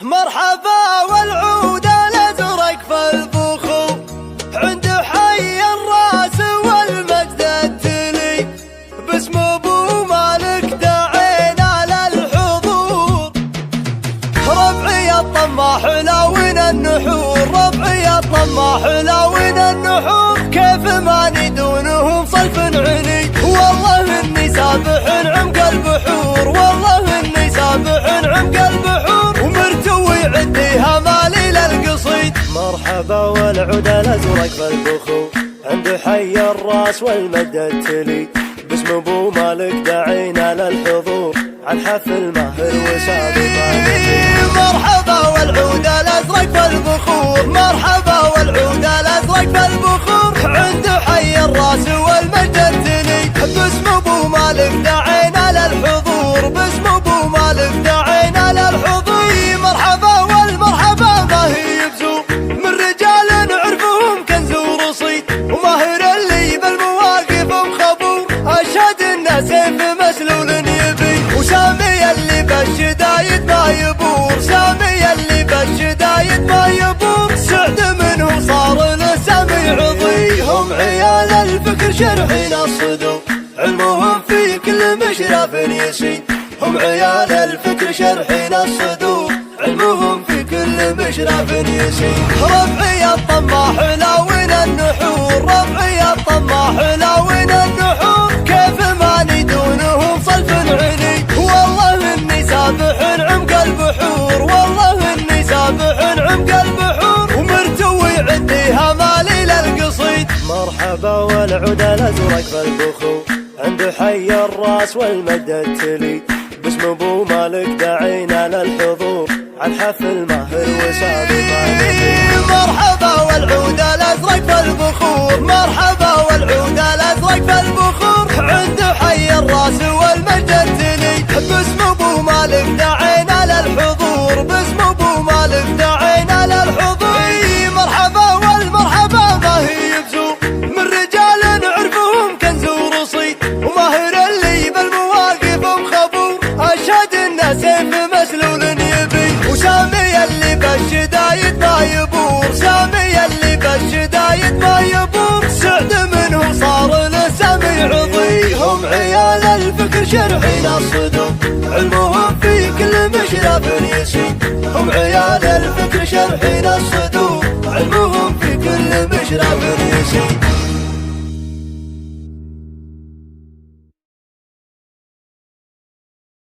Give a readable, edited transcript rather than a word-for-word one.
مرحبا والعود الازرق في البخور عند حي الراس والمجد التلي باسم ابو مالك دعينا للحضور. ربعي الطماح لاوين النحور، ربعي الطماح لاوين النحور، كيف ما ندونهم صلف علي والله اني سابح عمق البحور، والله اني سابح عمق البحور عنديها مالي للقصيد. مرحبا والعود الازرق في البخور عند حي الراس والمجد التلي باسم ابو مالك دعينا للحضور عن حفل ماهر وسابق. مرحبا والعود الازرق في البخور، مرحبا والعود الازرق في البخور عند حي الراس والمجد التلي باسم ابو مالك دعينا للحضور، باسم ابو مالك دعينا للحضور. مرحبا والمرحبا ما هي بزور من رجال نعرفهم كنز ورصيد وماهر اللي بالمواقف مخبور، اشهد انه سيف مسلول يبي وسامي اللي بالشدايد ما يبور، سامي اللي بالشدايد ما يبور، سعد منه صار لسامي عضي. هم عيال الفكر شرحين الصدور علمهم في كل مشرف يسيد، هم عيال الفكر شرحين الصدور علمهم في كل مشرف يسير. ربعي الطماح لاوين النحور، ربعي الطماح لاوين النحور، كيف ما ندونهم صلف علي والله اني سابح عمق البحور، والله اني سابح عمق البحور، ومرتوي عنديها مالي للقصيد. مرحبا والعود الازرق في البخور عند حي الراس والمجد التلي باسم ابو مالك دعينا للحضور عن حفل ماهر وسابق. مرحبا والعود الازرق في البخور، مرحبا والعود الازرق في البخور عند حي الراس والمجد التلي باسم ابو مالك دعينا للحضور، باسم ابو مالك دعينا للحضور. مرحبا والمرحبا ما هي بزور من رجال نعرفهم كنز ورصيد وماهر اللي بالمواقف مخبور، اشهد انه سيف مسلول يبي وسامي اللي بالشدايد ما يبور، سامي اللي بالشدايد ما يبور، سعد منه صار لسامي عضي. هم عيال الفكر شرحين الصدور علمهم في كل مشرف يسيد، هم عيال الفكر شرحين الصدور علمهم في كل مشرف يسيد.